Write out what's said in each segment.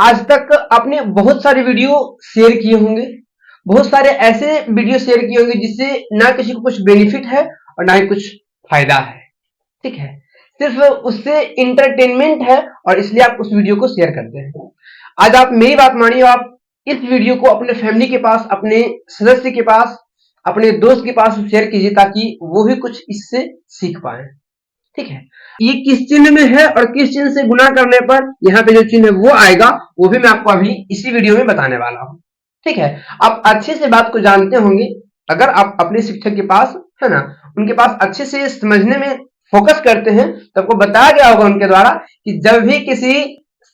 आज तक आपने बहुत सारे वीडियो शेयर किए होंगे, बहुत सारे ऐसे वीडियो शेयर किए होंगे जिससे ना किसी को कुछ बेनिफिट है और ना ही कुछ फायदा है। ठीक है, सिर्फ उससे इंटरटेनमेंट है और इसलिए आप उस वीडियो को शेयर करते हैं। आज आप मेरी बात मानिए, आप इस वीडियो को अपने फैमिली के पास, अपने सदस्य के पास, अपने दोस्त के पास शेयर कीजिए ताकि वो भी कुछ इससे सीख पाए। ठीक है, ये किस चिन्ह में है और किस चिन्ह से गुना करने पर यहाँ पे जो चिन्ह है वो आएगा, वो भी मैं आपको अभी इसी वीडियो में बताने वाला हूँ। ठीक है, आप अच्छे से बात को जानते होंगे। अगर आप अपने शिक्षक के पास, है ना, उनके पास अच्छे से समझने में फोकस करते हैं तो आपको बताया गया होगा उनके द्वारा कि जब भी किसी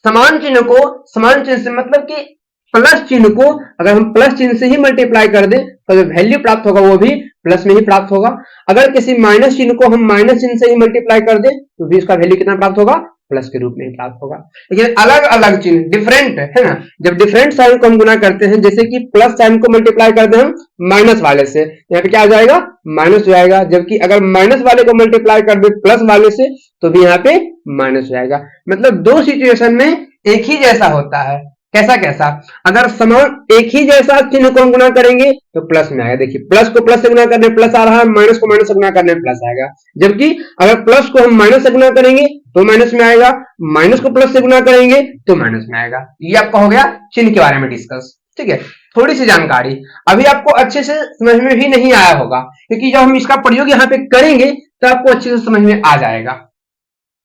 समान चिन्ह को, समान चिन्ह से मतलब कि प्लस चिन्ह को अगर हम प्लस चिन्ह से ही मल्टीप्लाई कर दें तो जो वैल्यू प्राप्त होगा वो भी प्लस में ही प्राप्त होगा। अगर किसी माइनस चिन्ह को हम माइनस चिन्ह से ही मल्टीप्लाई कर दें तो भी इसका वैल्यू कितना प्राप्त होगा, प्लस के रूप में ही प्राप्त होगा। लेकिन अलग अलग चिन्ह डिफरेंट है ना, जब डिफरेंट साइन को हम गुना करते हैं, जैसे कि प्लस साइन को मल्टीप्लाई कर दें हम माइनस वाले से, यहाँ पे क्या आ जाएगा, माइनस हो जाएगा। जबकि अगर माइनस वाले को मल्टीप्लाई कर दे प्लस वाले से तो भी यहाँ पे माइनस हो जाएगा। मतलब दो सिचुएशन में एक ही जैसा होता है। कैसा कैसा, अगर समान एक ही जैसा चिन्ह को हम गुना करेंगे तो प्लस में आएगा। देखिए, प्लस को प्लस से गुना करने प्लस आ रहा है, माइनस को माइनस से गुना करने प्लस आएगा। जबकि अगर प्लस को हम माइनस से गुना करेंगे तो माइनस में आएगा, माइनस को प्लस से गुना करेंगे तो माइनस में आएगा। ये आपका हो गया चिन्ह के बारे में डिस्कस। ठीक है, थोड़ी सी जानकारी अभी आपको अच्छे से समझ में भी नहीं आया होगा, क्योंकि जब हम इसका प्रयोग यहाँ पे करेंगे तो आपको अच्छे से समझ में आ जाएगा।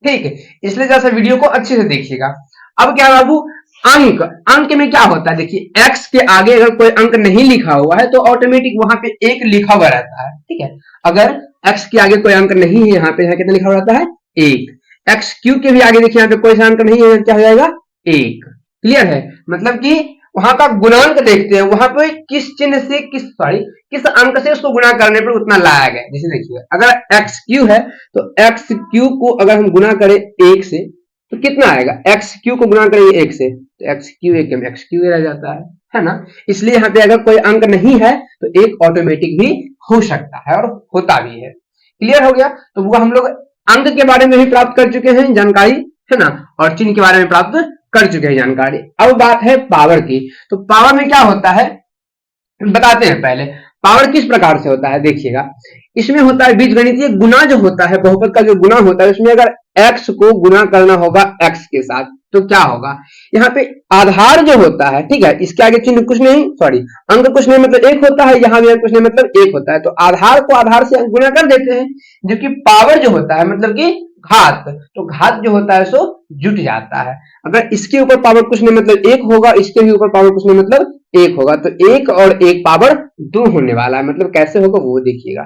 ठीक है, इसलिए जैसा वीडियो को अच्छे से देखिएगा। अब क्या बाबू, अंक, अंक में क्या होता है, देखिए x के आगे अगर कोई अंक नहीं लिखा हुआ है तो ऑटोमेटिक वहां पे एक लिखा हुआ रहता है। ठीक है, अगर x के आगे कोई अंक नहीं है, यहाँ पे यहाँ कितना लिखा हुआ रहता है, एक। x क्यू के भी आगे देखिए यहाँ पे कोई सा अंक नहीं है, क्या हो जाएगा, एक। क्लियर है, मतलब कि वहां का गुणांक देखते हैं, वहां पे किस चिन्ह से किस अंक से उसको गुणा करने पर उतना लाया गया। जैसे देखिए, अगर एक्स क्यू है तो एक्स क्यू को अगर हम गुना करें एक से तो कितना आएगा, एक्स क्यू को गुणा करेंगे एक से तो एक्स क्यू एक एक्स क्यू रह जाता है ना। इसलिए यहाँ पे अगर कोई अंक नहीं है तो एक ऑटोमेटिक भी हो सकता है और होता भी है। क्लियर हो गया, तो वो हम लोग अंक के बारे में भी प्राप्त कर चुके हैं जानकारी, है ना, और चिन्ह के बारे में प्राप्त कर चुके हैं जानकारी। अब बात है पावर की। तो पावर में क्या होता है बताते हैं। पहले पावर किस प्रकार से होता है देखिएगा, इसमें होता है बीजगणितीय गुना जो होता है, बहुपद का जो गुना होता है, उसमें अगर x को गुना करना होगा x के साथ तो क्या होगा, यहाँ पे आधार जो होता है, ठीक है, इसके आगे चिन्ह कुछ नहीं, सॉरी अंक कुछ नहीं मतलब एक होता है, यहाँ भी कुछ नहीं मतलब एक होता है, तो आधार को आधार से गुना कर देते हैं। जबकि पावर जो होता है मतलब कि घात, तो घात जो होता है सो जुट जाता है। अगर इसके ऊपर पावर कुछ नहीं मतलब एक होगा, इसके भी ऊपर पावर कुछ नहीं मतलब एक होगा, तो एक और एक पावर दो होने वाला है। मतलब कैसे होगा वो देखिएगा।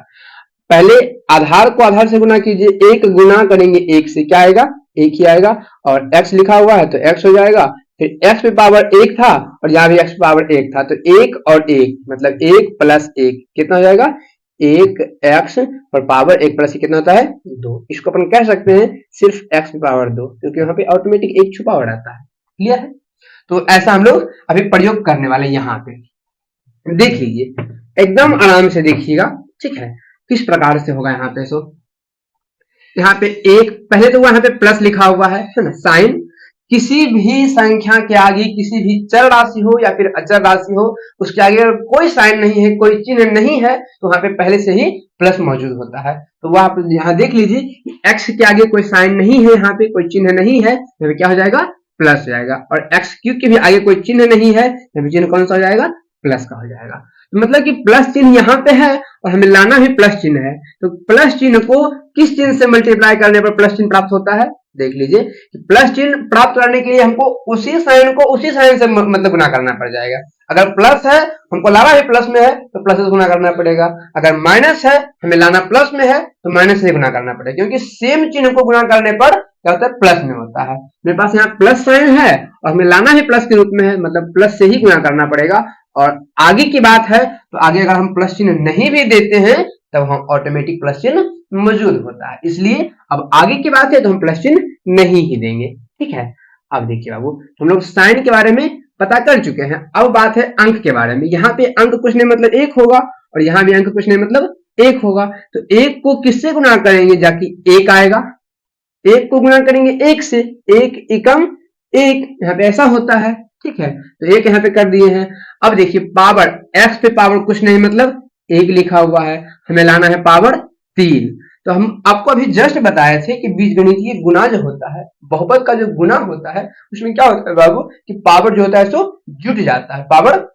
पहले आधार को आधार से गुना कीजिए, एक गुना करेंगे एक से क्या आएगा, एक ही आएगा, और x लिखा हुआ है तो x हो जाएगा। फिर x पे पावर एक था और यहाँ भी x पे पावर एक था, तो एक और एक मतलब एक प्लस एक कितना हो जाएगा, एक x और पावर एक प्लस कितना होता है, दो। इसको अपन कह सकते हैं सिर्फ x पे पावर दो, क्योंकि वहां पे ऑटोमेटिक एक छुपा हुआ रहता है। क्लियर है, तो ऐसा हम लोग अभी प्रयोग करने वाले यहाँ पे देख लीजिए, एकदम आराम से देखिएगा। ठीक है, किस प्रकार से होगा यहाँ पे। सो यहाँ पे एक, पहले तो यहाँ पे प्लस लिखा हुआ है ना, साइन किसी भी संख्या के आगे किसी भी चर राशि हो या फिर अचर राशि हो, उसके आगे अगर कोई साइन नहीं है, कोई चिन्ह नहीं है, तो वहां पे पहले से ही प्लस मौजूद होता है। तो वह आप यहाँ देख लीजिए कि x के आगे कोई साइन नहीं है, यहाँ पे कोई चिन्ह नहीं है, यहाँ पे क्या हो जाएगा, प्लस हो जाएगा। और x क्यू के भी आगे कोई चिन्ह नहीं है, यहाँ पे चिन्ह कौन सा हो जाएगा, प्लस का हो जाएगा। तो मतलब कि प्लस चिन्ह यहाँ पे है और हमें लाना भी प्लस चिन्ह है, तो प्लस चिन्ह को किस चिन्ह से मल्टीप्लाई करने पर प्लस चिन्ह प्राप्त होता है, देख लीजिए कि प्लस चिन्ह प्राप्त करने के लिए हमको उसी साइन को उसी साइन से मतलब गुना करना पड़ जाएगा। अगर प्लस है, हमको लाना भी प्लस में है तो प्लस से गुना करना पड़ेगा। अगर माइनस है, हमें लाना प्लस में है तो माइनस से गुना करना पड़ेगा, क्योंकि सेम चिन्ह को गुना करने पर क्या होता है, प्लस में होता है। मेरे पास यहाँ प्लस साइन है और हमें लाना भी प्लस के रूप में है, मतलब प्लस से ही गुना करना पड़ेगा। और आगे की बात है तो आगे अगर हम प्लस चिन्ह नहीं भी देते हैं तब हम ऑटोमेटिक प्लस चिन्ह मौजूद होता है। इसलिए अब आगे की बात है तो हम प्लस चिन्ह नहीं ही देंगे। ठीक है, अब देखिए बाबू, हम लोग साइन के बारे में पता कर चुके हैं। अब बात है अंक के बारे में। यहाँ पे अंक कुछ नहीं मतलब एक होगा और यहाँ भी अंक कुछ नहीं मतलब एक होगा, तो एक को किससे गुना करेंगे, जाकि एक आएगा, एक को गुना करेंगे एक से, एक एकम एक, यहाँ पे ऐसा होता है। ठीक है, तो एक यहाँ पे कर दिए हैं। अब देखिए पावर, x पे पावर कुछ नहीं मतलब एक लिखा हुआ है, हमें लाना है पावर 3। तो हम आपको अभी जस्ट बताए थे कि बीजगणितीय गुणा जो होता है, बहुपद का जो गुणा होता है, उसमें क्या होता है बाबू कि पावर जो होता है सो जुट जाता है, पावर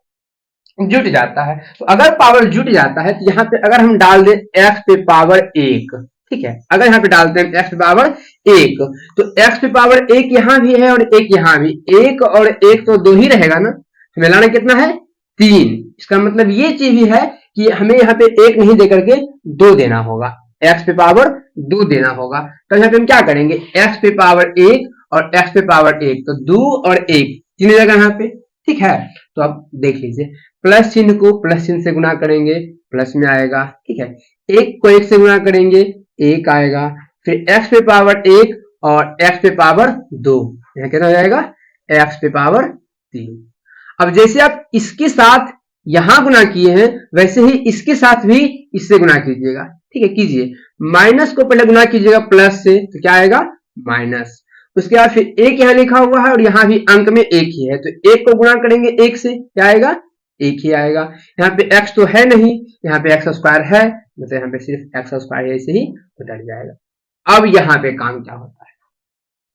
जुट जाता है। तो अगर पावर जुट जाता है तो यहाँ पे अगर हम डाल दें x पे पावर 1, ठीक है, अगर यहाँ पे डालते हैं x पे पावर 1, तो x पे पावर 1 यहाँ भी है और एक यहाँ भी, 1 और 1 तो 2 ही रहेगा ना, हमें लाना कितना है 3। इसका मतलब ये चीज भी है कि हमें यहाँ पे 1 नहीं दे करके 2 देना होगा, x पे पावर 2 देना होगा। तो यहाँ पे हम क्या करेंगे, x पे पावर 1 और x पे पावर 1, तो 2 और 1 तीन जगह यहाँ पे, ठीक है। तो अब देख लीजिए, प्लस चिन्ह को प्लस चिन्ह से गुणा करेंगे प्लस में आएगा, ठीक है, एक को एक से गुणा करेंगे एक आएगा, फिर x पे पावर 1 और x पे पावर 2, यहाँ कितना हो जाएगा x पे पावर 3। अब जैसे आप इसके साथ यहां गुणा किए हैं वैसे ही इसके साथ भी इससे गुणा कीजिएगा, ठीक है, कीजिए। माइनस को पहले गुणा कीजिएगा प्लस से, तो क्या आएगा माइनस। उसके बाद फिर एक यहाँ लिखा हुआ है और यहाँ भी अंक में एक ही है, तो एक को गुणा करेंगे एक से, क्या आएगा एक ही आएगा। यहाँ पे x तो है नहीं, यहाँ पे x स्क्वायर है, मतलब यहाँ पे सिर्फ x स्क्वायर ऐसे ही उतर जाएगा। अब यहाँ पे काम क्या होता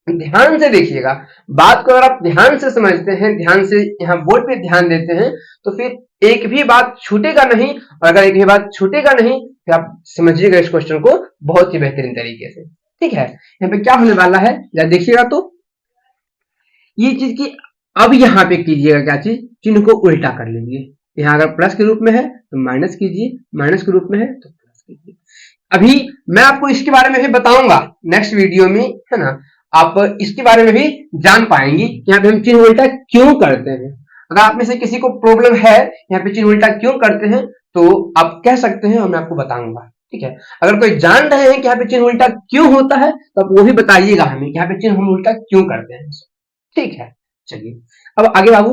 है, ध्यान से देखिएगा, बात को अगर आप ध्यान से समझते हैं, ध्यान से यहाँ बोर्ड पे ध्यान देते हैं, तो फिर एक भी बात छूटेगा नहीं, और अगर एक भी बात छूटेगा नहीं तो आप समझिएगा इस क्वेश्चन को बहुत ही बेहतरीन तरीके से, ठीक है। यहाँ पे क्या होने वाला है जब देखिएगा तो ये चीज की, अब यहाँ पे कीजिएगा क्या चीज, चिन्ह को उल्टा कर लेंगे। यहाँ अगर प्लस के रूप में है तो माइनस कीजिए, माइनस के रूप में है तो प्लस कीजिए। अभी मैं आपको इसके बारे में भी बताऊंगा नेक्स्ट वीडियो में, है ना, आप इसके बारे में भी जान पाएंगे कि यहाँ पे हम चिन्ह उल्टा क्यों करते हैं। अगर आप में से किसी को प्रॉब्लम है यहाँ पे चिन्ह उल्टा क्यों करते हैं तो आप कह सकते हैं और मैं आपको बताऊंगा, ठीक है। अगर कोई जान रहे हैं कि यहाँ पे चिन्ह उल्टा क्यों होता है तो आप वो भी बताइएगा हमें कि यहाँ पे चिन्ह हम उल्टा क्यों करते हैं, ठीक है। चलिए अब आगे बाबू,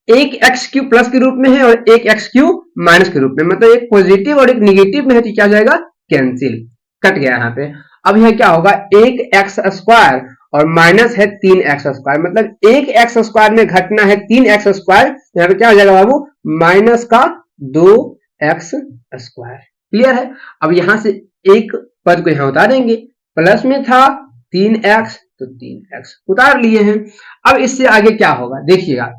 एक एक्स क्यूब प्लस के रूप में है और एक एक्स क्यूब माइनस के रूप में, मतलब एक पॉजिटिव और एक निगेटिव में है तो क्या हो जाएगा कैंसिल, कट गया यहाँ पे। अब यहाँ क्या होगा, एक एक्स स्क्वायर और माइनस है 3x स्क्वायर, मतलब एक एक्स स्क्वायर में घटना है 3x स्क्वायर, यहाँ पे क्या हो जाएगा बाबू माइनस का 2x स्क्वायर, क्लियर है। अब यहाँ से एक पद को यहाँ उतारेंगे, प्लस में था 3x तो 3x उतार लिए हैं। अब इससे आगे क्या होगा देखिएगा,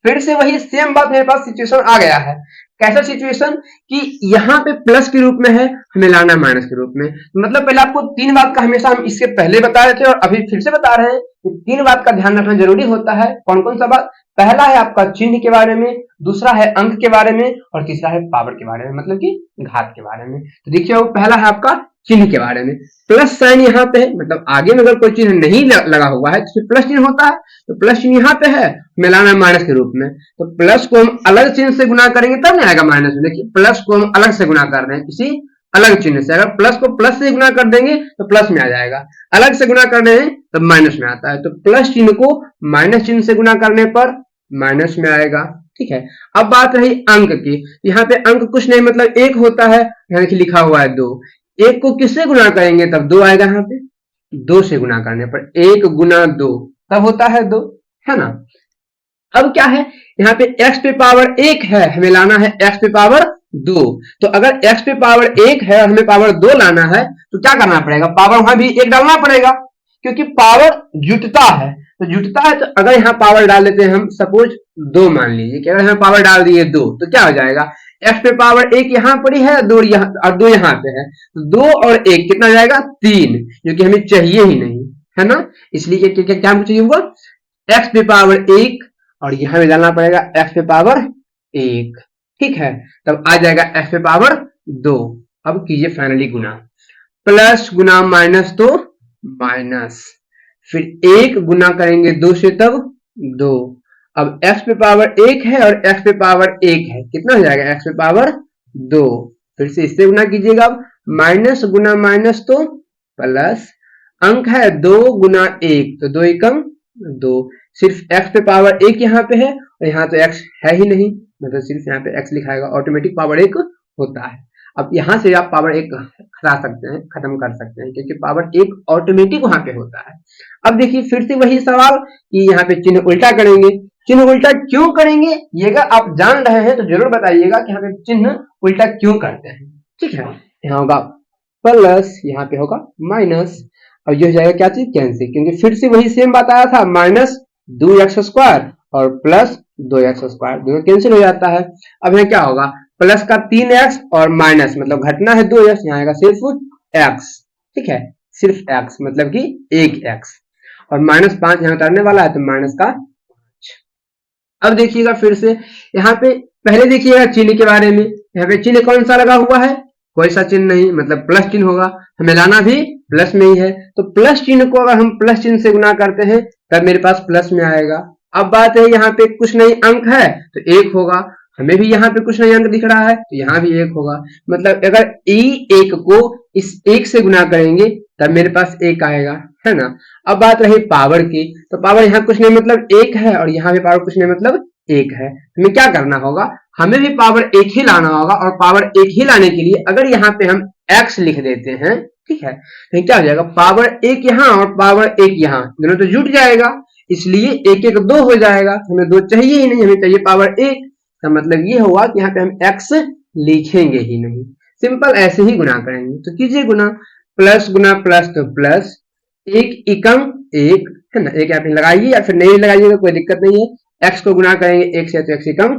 फिर से वही सेम बात मेरे पास सिचुएशन आ गया है। कैसा सिचुएशन कि यहाँ पे प्लस के रूप में है, हमें लाना है माइनस के रूप में। मतलब पहले आपको तीन बात का हमेशा हम इसके पहले बता रहे थे और अभी फिर से बता रहे हैं कि तीन बात का ध्यान रखना जरूरी होता है। कौन कौन सा बात, पहला है आपका चिन्ह के बारे में, दूसरा है अंक के बारे में और तीसरा है पावर के बारे में, मतलब कि घात के बारे में। तो देखिए वो पहला है आपका चिन्ह के बारे में, प्लस साइन यहाँ पे है, मतलब आगे में अगर कोई चिन्ह नहीं लगा हुआ है तो फिर प्लस चिन्ह होता है, तो प्लस चिन्ह यहाँ पे है, मिलाना है माइनस के रूप में, तो प्लस को हम अलग चिन्ह से गुना करेंगे तब नहीं आएगा माइनस में। देखिए प्लस को हम अलग से गुना कर रहे हैं किसी अलग चिन्ह से, अगर प्लस को प्लस से गुना कर देंगे तो प्लस में आ जाएगा, अलग से गुना कर रहे हैं तो माइनस में आता है। तो प्लस चिन्ह को माइनस चिन्ह से गुना करने पर माइनस में आएगा, ठीक है। अब बात रही अंक की, यहाँ पे अंक कुछ नहीं मतलब एक होता है, यहाँ देखिए लिखा हुआ है 2, एक को किससे गुना करेंगे तब 2 आएगा, यहाँ पे 2 से गुना करने पर 1 गुना 2 तब होता है 2, है ना। अब क्या है, यहाँ पे x पे पावर 1 है, हमें लाना है x पे पावर 2, तो अगर x पे पावर 1 है और हमें पावर 2 लाना है तो क्या करना पड़ेगा, पावर वहां भी 1 डालना पड़ेगा, क्योंकि पावर जुटता है, तो जुटता है। तो अगर यहाँ पावर डाल देते हैं हम, सपोज 2 मान लीजिए कि अगर यहाँ पावर डाल दिए 2 तो क्या हो जाएगा, x पे पावर 1 यहाँ पड़ी है, 2 यहाँ और 2 यहाँ पे है, तो 2 और 1 कितना जाएगा 3, जो कि हमें चाहिए ही नहीं, है ना। इसलिए क्या हमको चाहिए होगा, x पे पावर 1 और यहाँ में डालना पड़ेगा x पे पावर 1, ठीक है, तब आ जाएगा x पे पावर 2। अब कीजिए फाइनली गुना, प्लस गुना माइनस तो माइनस, फिर 1 गुना करेंगे 2 से तब 2, अब x पे पावर 1 है और x पे पावर 1 है, कितना हो जाएगा x पे पावर 2, फिर से इससे गुना कीजिएगा, अब माइनस गुना माइनस तो प्लस, अंक है 2 गुना 1 तो 2 एकम 2, सिर्फ x पे पावर 1 यहाँ पे है और यहाँ तो x है ही नहीं, मतलब सिर्फ यहाँ पे x लिखाएगा, ऑटोमेटिक पावर 1 होता है। अब यहाँ से आप पावर एक हटा सकते हैं, खत्म कर सकते हैं, क्योंकि पावर एक ऑटोमेटिक वहां पे होता है। अब देखिए फिर से वही सवाल कि यहाँ पे चिन्ह उल्टा करेंगे। चिन्ह उल्टा क्यों करेंगे ये अगर आप जान रहे हैं तो जरूर बताइएगा कि यहाँ पे चिन्ह उल्टा क्यों करते हैं। ठीक है, यहाँ होगा प्लस, यहाँ पे होगा माइनस, और ये हो जाएगा क्या चीज, कैंसिल, क्योंकि फिर से वही सेम बात आया था, माइनस 2x² और प्लस 2x², दोनों कैंसिल हो जाता है। अब यहाँ क्या होगा, प्लस का 3x और माइनस मतलब घटना है 2x, यहाँ आएगा सिर्फ x। ठीक है, सिर्फ x मतलब कि 1x, और -5 यहाँ उतारने वाला है तो माइनस का 5। अब देखिएगा फिर से यहाँ पे पहले देखिएगा चिन्ह के बारे में, यहाँ पे चिन्ह कौन सा लगा हुआ है, कोई सा चिन्ह नहीं, मतलब प्लस चिन्ह होगा, हमें लाना भी प्लस में ही है। तो प्लस चिन्ह को अगर हम प्लस चिन्ह से गुना करते हैं तब मेरे पास प्लस में आएगा। अब बात है यहाँ पे कुछ नहीं अंक है तो 1 होगा, हमें भी यहाँ पे कुछ नहीं अंक दिख रहा है तो यहाँ भी 1 होगा, मतलब अगर e1 को इस 1 से गुना करेंगे तब मेरे पास 1 आएगा, है ना। अब बात रही पावर की, तो पावर यहाँ कुछ नहीं मतलब 1 है और यहाँ भी पावर कुछ नहीं मतलब 1 है। हमें क्या करना होगा, हमें भी पावर 1 ही लाना होगा, और पावर 1 ही लाने के लिए अगर यहाँ पे हम x लिख देते हैं, ठीक है, तो क्या हो जाएगा, पावर 1 यहाँ और पावर 1 यहाँ, दोनों तो जुट जाएगा, इसलिए 1 1 2 हो जाएगा, हमें 2 चाहिए ही नहीं, हमें चाहिए पावर 1 का मतलब ये हुआ कि यहाँ पे हम x लिखेंगे ही नहीं, सिंपल ऐसे ही गुना करेंगे। तो कीजिए गुना, प्लस गुना प्लस तो प्लस, 1 एकम 1, है ना, 1 यहाँ पे लगाइए या फिर नहीं लगाइएगा कोई दिक्कत नहीं है। x को गुना करेंगे 1 से तो x एकम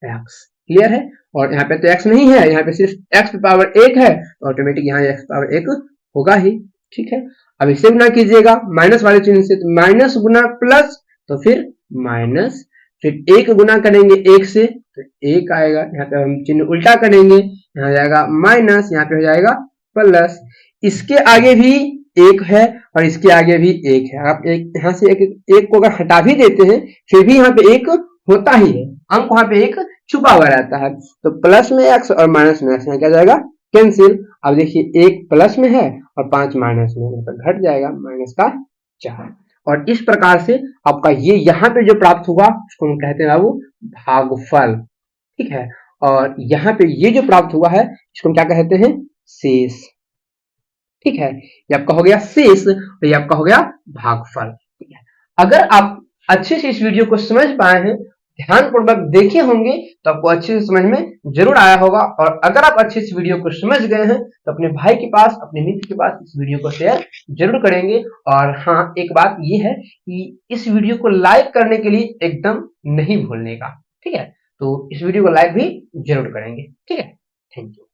x, क्लियर है। और यहाँ पे तो x नहीं है, यहाँ पे सिर्फ x पावर 1 है, तो ऑटोमेटिक यहाँ x पावर 1 होगा ही। ठीक है, अब इससे गुना कीजिएगा माइनस वाले चिन्ह से, तो माइनस गुना प्लस तो फिर माइनस, फिर 1 गुना करेंगे 1 से तो 1 आएगा, यहाँ पे हम चिन्ह उल्टा करेंगे, यहाँ जाएगा माइनस, यहाँ पे हो जाएगा प्लस, इसके आगे भी 1 है और इसके आगे भी 1 है। आप एक यहाँ से एक को अगर हटा भी देते हैं फिर भी यहाँ पे 1 होता ही है, अंक वहां पे 1 छुपा हुआ रहता है। तो प्लस में x और माइनस में x, यहाँ क्या जाएगा कैंसिल। अब देखिए 1 प्लस में है और 5 माइनस में है, तो घट जाएगा माइनस का 4। और इस प्रकार से आपका ये यहाँ पे जो प्राप्त हुआ उसको हम कहते हैं बाबू भागफल। ठीक है, और यहाँ पे ये जो प्राप्त हुआ है इसको हम क्या कहते हैं, शेष। ठीक है, ये आपका हो गया शेष और ये आपका हो गया भागफल। ठीक है, अगर आप अच्छे से इस वीडियो को समझ पाए हैं, ध्यानपूर्वक देखे होंगे तो आपको अच्छे से समझ में जरूर आया होगा। और अगर आप अच्छे से वीडियो को समझ गए हैं तो अपने भाई के पास, अपने मित्र के पास इस वीडियो को शेयर जरूर करेंगे। और हाँ, एक बात ये है कि इस वीडियो को लाइक करने के लिए एकदम नहीं भूलने का। ठीक है, तो इस वीडियो को लाइक भी जरूर करेंगे। ठीक है, थैंक यू।